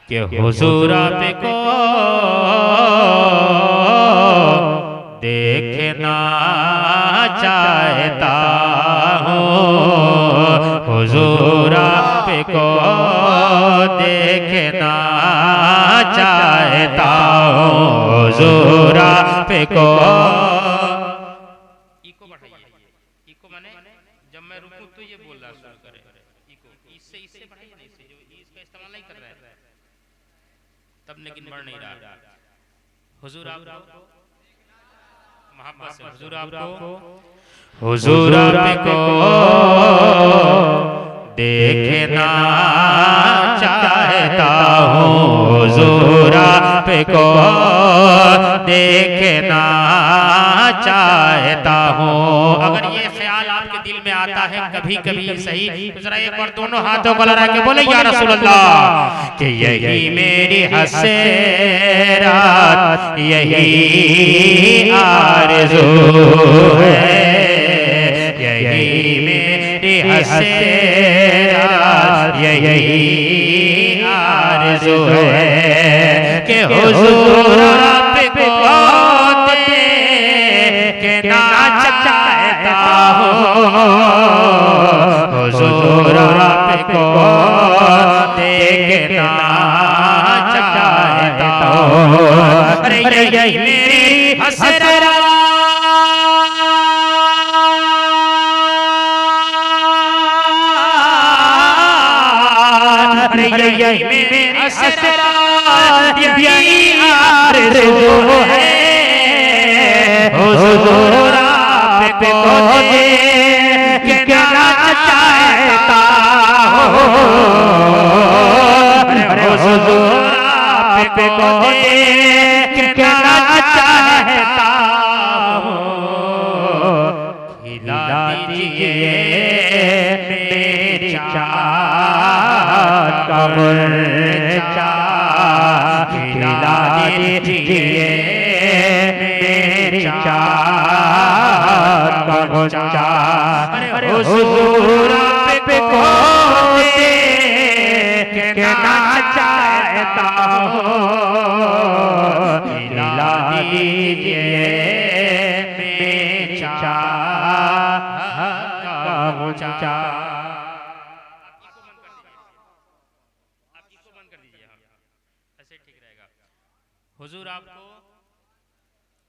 कि हुजूर आपको देखना चाहता हूँ, हुजूर आपको देखना चाहता हूँ, हुजूर आपको। इको बढ़ाइए, इको माने जब मैं रुकूं तो ये बोलना शुरू करे, इको इससे इससे बढ़ाइए, नहीं इससे जो इसका इस्तेमाल नहीं कर रहा है तब, लेकिन बढ़ नहीं रहा। हुजूर आपको मोहब्बत से, हुजूर आपको, हुजूर आपको देखना चाहता हूँ, हुजूर आपको देखना चाहता हूँ। अगर ये ख्याल आपके दिल में आता है कभी कभी सही, तो जरा एक बार दोनों हाथों को लगा के बोले या रसूल अल्लाह कि यही मेरी हसरत, यही आरज़ू है, यही मेरी हसरत, यही आरज़ू है कि हुजूर आपको देखना चाहता हूँ, हुजूर आपको देखना चाहता हूँ। अरे यही मेरी हसरत, अरे यही मेरी हसरत, यही आरज़ू है, हुजूर आपको देखना चाहता हूँ, हुजूर आपको देखना चाहता हूँ। खिला दीजिए मेरी चाहत का मुर्चा, खिला दीजिए मेरी चाहत का मुर्चा, हुजूर आपको देखना चाहता हूँ, खिला दीजिए मेरी चाहत का मुर्चा। ऐसे ठीक रहेगा। हुजूर आपको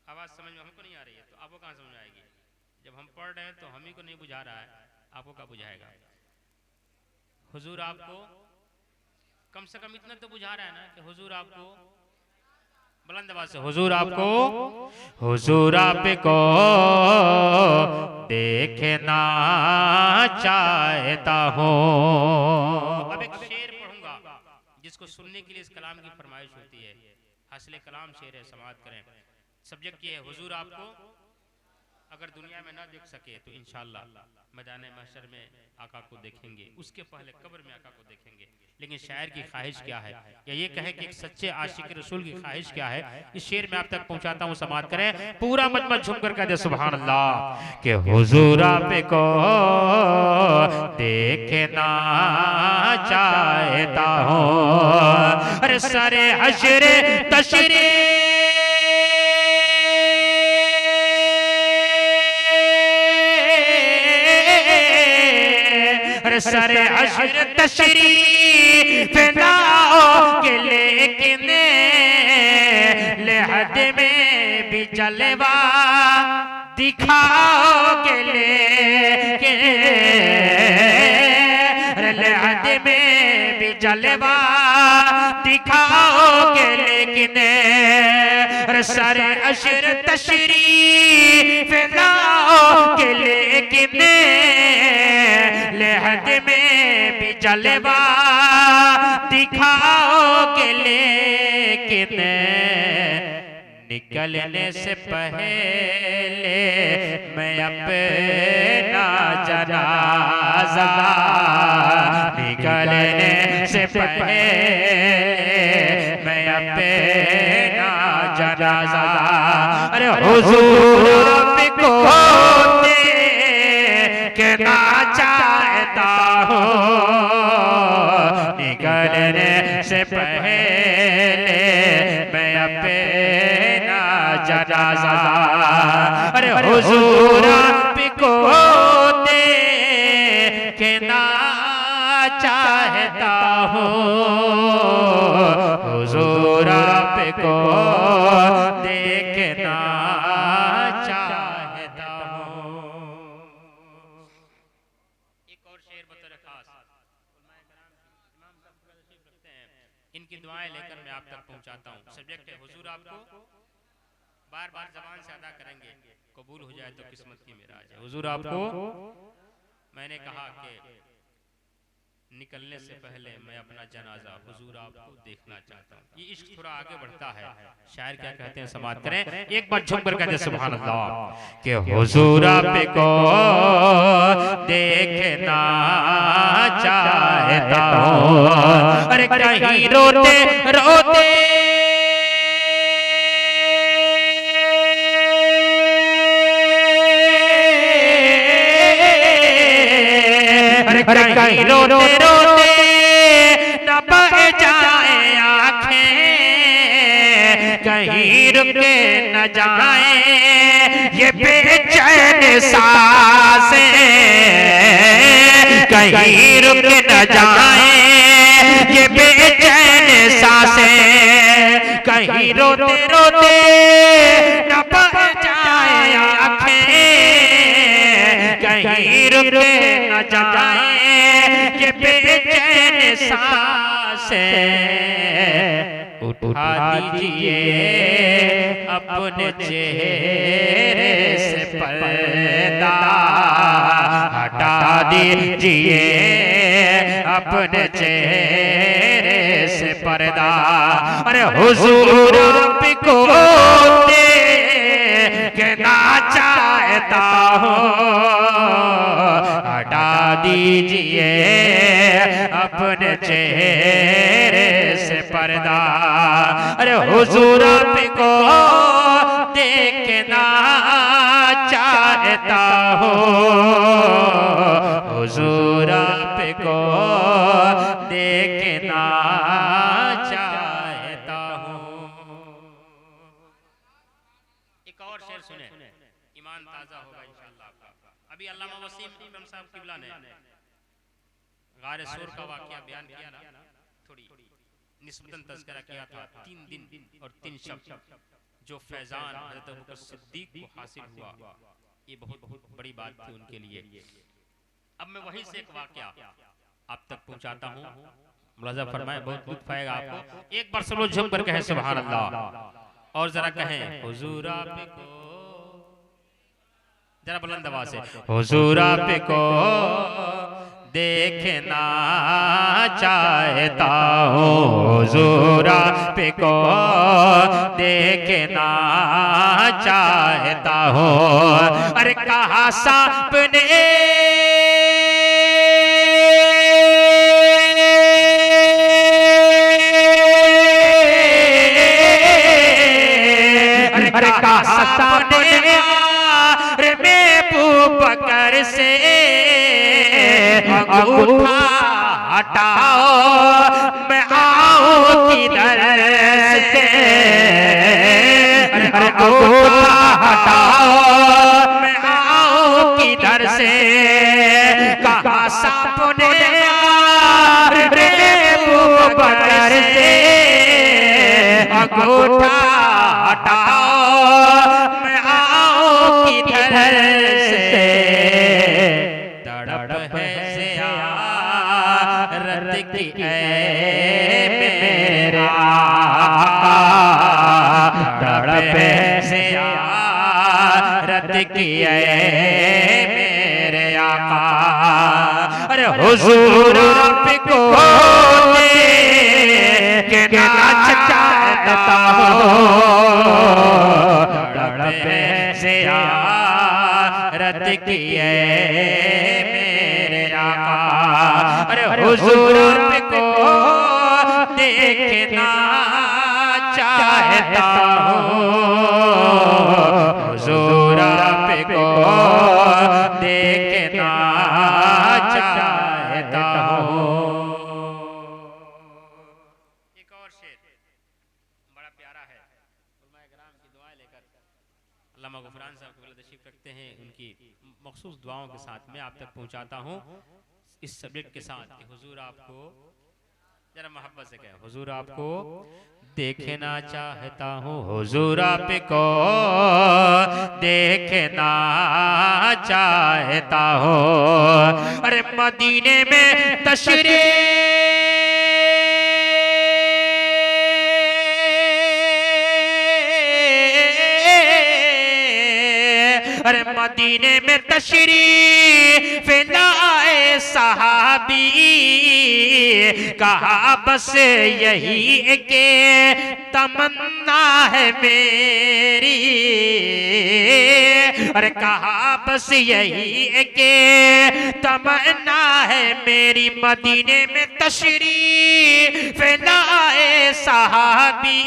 आवाज समझ में हमको नहीं आ रही है तो आपको कहाँ समझ में आएगी? जब हम पढ़ रहे हैं तो हम ही को नहीं बुझा रहा है, आपको क्या बुझाएगा? हुजूर आपको कम से कम इतना तो बुझा रहा है ना कि हुजूर आपको, बुलंद आवाज से, हुजूर आपको, हुजूर आपको देखना चाहता हूँ। अब एक शेर पढ़ूंगा जिसको सुनने के लिए इस कलाम की फरमाइश होती है। हासिल कलाम शेर है, समाअत करें। सब्जेक्ट ये है, हुजूर आपको अगर दुनिया में ना देख सके तो इंशाअल्लाह मैदान महशर में आका को देखेंगे, उसके पहले कब्र में आका को देखेंगे। लेकिन शायर की ख्वाहिश क्या है, या ये कहे कि एक सच्चे आशिक रसूल की ख्वाहिश क्या है, इस शेर में आप तक पहुंचाता हूं, समाअत करें। पूरा मजमा झूम कर कह दे सुभान अल्लाह कि हुजूर आपको देखना चाहता हूं। अरे सारे हश्र तशरी सरे हश्र तशरीफ लाओ के, लेकिन लहद में भी जलवा दिखाओगे, लेकिन लहद में भी जलवा दिखाओगे, लेकिन सरे हश्र तशरीफ लाओ के, लेकिन लहद में भी जलवा दिखाओगे, लेकिन निकलने से पहले मैं अपना जनाजा, निकलने से पहले मैं अपना जनाजा, अरे हुजूर आपको देखना चाहता हूँ, निकलने से पहले पहले मैं अपना जनाजा अरे हुजूर आपको देखना चाहता हूँ, हुजूर आपको देखना चाहता हूँ। एक और शेर बतौर खास इनकी दुआएं लेकर मैं आप तक पहुंचाता हूँ। सब्जेक्ट है हुजूर आपको बार बार जबान से अदा करेंगे, कबूल हो जाए तो किस्मत की मिराज है। हुजूर आपको मैंने कहा कि निकलने से पहले मैं अपना जनाजा हुजूर आपको देखना चाहता हूँ। ये इश्क थोड़ा आगे बढ़ता है। शायर क्या कहते हैं, समाअत करें एक बार झुक कर कहते हैं सुभान अल्लाह कि हुजूर आपको देखना चाहता हूँ। अरे कहीं रोते रोते अरे कहीं रोते रोते न बह जाए आँखें, कहीं रुके न जाए ये बेचैन सांसें, कहीं रुक न जाए ये बेचैन सांसें, कहीं रोते रोते न बह जाए आँखें, कहीं रुक न जाए ये बेचैन सांसें। उठा दीजिए अपने चेहरे से पर्दा, हटा दीजिए अपने चेहरे से पर्दा। अरे हुजूर आपको देखना चाहता हूँ, हटा दीजिए अपने चेहरे से पर्दा। अरे हुजूर आपको देखना चाहता हूँ, हुजूर आपको देखना चाहता हूँ। एक और शेर सुने, ईमान ताजा होगा इंशाअल्लाह आपका। अभी अल्लामा वसीम इमाम साहब किबला ने गारे सूर का वाकया बयान किया ना, थोड़ी निस्बतन तज़किरा किया था। 3 दिन और 3 शब जो फैजान हज़रत अबू बकर सिद्दीक को हासिल हुआ, ये बहुत बड़ी बात थी उनके लिए। अब मैं वहीं से एक वाकया आप तक पहुंचाता हूँ, मुलाज़ा फरमाएं, बहुत लुत्फ़ आएगा आपको। एक बार सब लोग झूम कर कहें सुभान अल्लाह, और जरा कहें हुजूर आपको, जरा बुलंद आवाज़ से हुजूर आपको देखना चाहता हूँ, हुजूर आपको देखना चाहता हूँ। अरे कहा सापने अरे कहा सापने अरे मैं अबू बकर से अंगूठा हटाओ, मैं आऊं किधर से। अरे अंगूठा हटाओ, मैं आऊं किधर से। कहा सपने रे अबू बकर से अंगूठा हटाओ, मैं आऊं किधर से। तड़प है ज़ियारत की ऐ मेरे आका, तड़प है ज़ियारत की ऐ मेरे आका। अरे हुजूर आपको देखना चाहता हूँ, तड़प है ज़ियारत की ऐ मेरे आका। अरे हुजूर आपको देखना चाहता हूँ, हुजूर आपको देखना चाहता हूँ। एक और शेर बड़ा प्यारा है। उलमाए किराम की दुआएं लेकर अल्लामा गुफरान साहब कबीला तशरीफ रखते हैं, उनकी मखसूस दुआओं के साथ मैं आप तक पहुंचाता हूं इस सब्जेक्ट के साथ कि हुजूर आपको जरा मोहब्बत से कहें, हुजूर आपको देखना चाहता हूँ, हुजूर आपको देखना चाहता हूँ। अरे मदीने में तशरीफ अरे मदीने में तशरीफ लाए सहाबी, कहा बस यही के तमन्ना है मेरी। अरे कहा बस यही के तमन्ना है मेरी, मदीने में तशरीफ लाए सहाबी,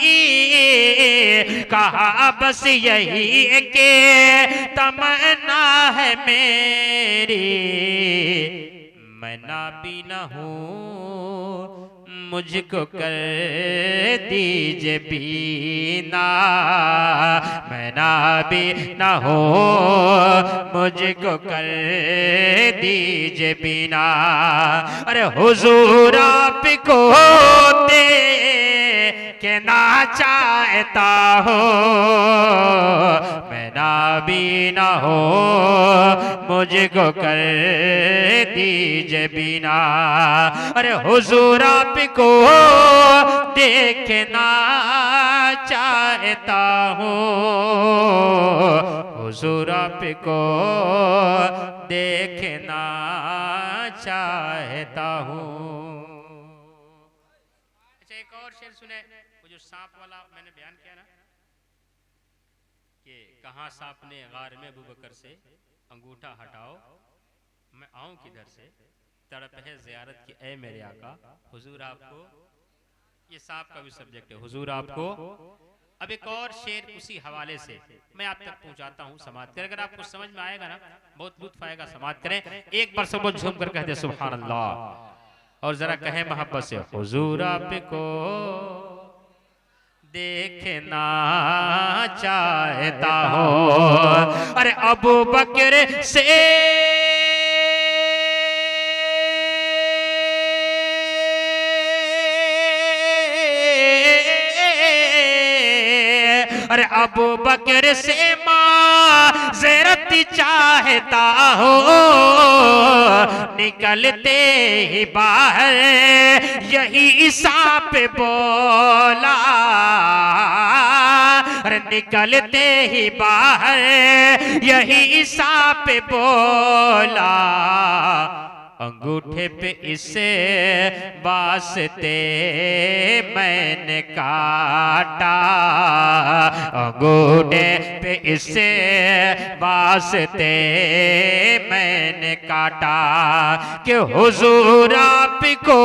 कहा बस यही के तमन्ना है मेरी। मैं नाबी न हूँ मुझको कर दीजिए बीना, मैं नाबी न हूँ मुझको कर दीजिए बीना। अरे हुजूर आपको देखना चाहता हूँ, मैं नाबी न हूँ मुझको कर दीजिए बिना। अरे हुजूर आपको देखना चाहता हूँ, हुजूर आपको देखना चाहता हूँ। अच्छा एक और शेर सुने, वो जो सांप वाला मैंने बयान किया ना कि कहाँ सांप ने गार में अबू बकर से अंगूठा हटाओ, मैं आऊं किधर से, तड़प है ज़ियारत की ऐ मेरे आका। हुजूर आपको, ये सांप का भी सब्जेक्ट है, हुजूर आपको। अब एक और शेर उसी हवाले से मैं आप तक पहुंचाता हूं, समाप्त करें। अगर आपको समझ में आएगा ना बहुत लुत्फ आएगा, समाप्त करें। एक बार सब लोग झूम कर कहते सुभान अल्लाह, और जरा कहें मोहब्बत से, हुजूर आपको देखना चाहता हूँ। अरे अबू बकर से अरे अबू बकर से माज़रत चाहता हो, निकलते ही बाहर यही सांप बोला, अरे निकलते ही बाहर यही सांप बोला, अंगूठे पे इसे वास्ते मैंने काटा, अंगूठे पे इसे वास्ते मैंने काटा, कि हुजूर आपको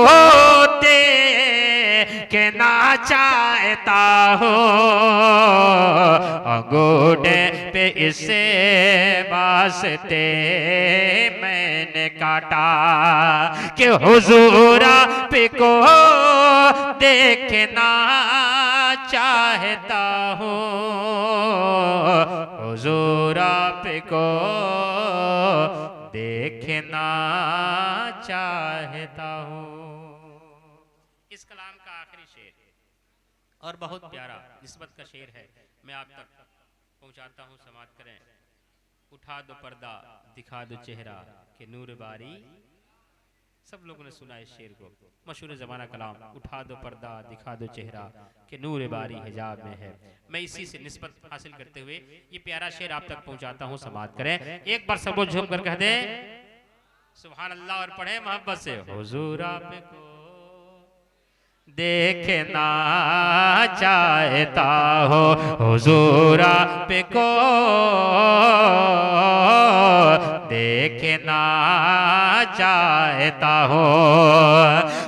देखना चाहता हूँ, अंगूठे पे इसे वास्ते मैंने काटा, कि हुजूर आपको देखना चाहता हूँ, हुजूर आपको देखना चाहता हूँ। इस कलाम का आखिरी शेर और बहुत प्यारा निस्बत का शेर है, मैं आप तक पहुँचाता हूँ, समाप्त करें। उठा दो पर्दा दिखा दो चेहरा के नूर बारी, सब लोगों ने सुना इस शेर को, मशहूर ज़माना कलाम। उठा दो पर्दा दिखा दो चेहरा के नूर बारी हिजाब में है। मैं इसी से निस्बत हासिल करते हुए ये प्यारा शेर आप तक पहुंचाता हूं, समाप्त करें। एक बार सब लोग झूम कर कह दे सुभान अल्लाह और पढ़े मोहब्बत से, हुजूर आपको देखना चाहता हो, हुजूर आपको देखना चाहता हो।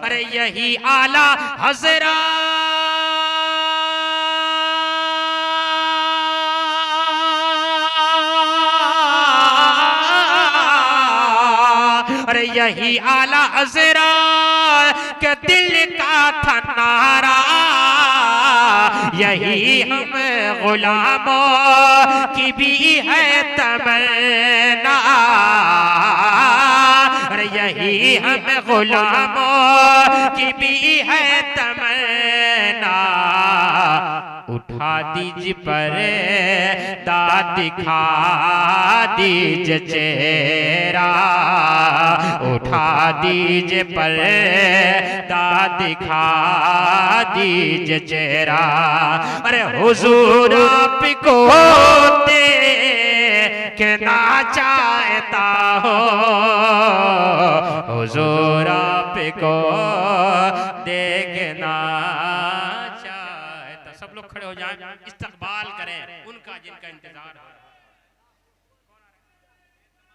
अरे यही आला हजरा अरे यही आला हजरा के दिल का था नारा, यही हम गुलामों की भी है तमन्ना, यही हम गुलामों की भी है तमन्ना। उठा दीजिए पर्दा, दिखा दीजिए चेहरा, उठा दीजिए पर्दा, दिखा दीजिए चेहरा। अरे हुजूर आपको देखना चाहता हो, हुजूर आपको देखना चाहता। सब लोग खड़े हो जाएं, इस्तकबाल करें उनका जिनका इंतजार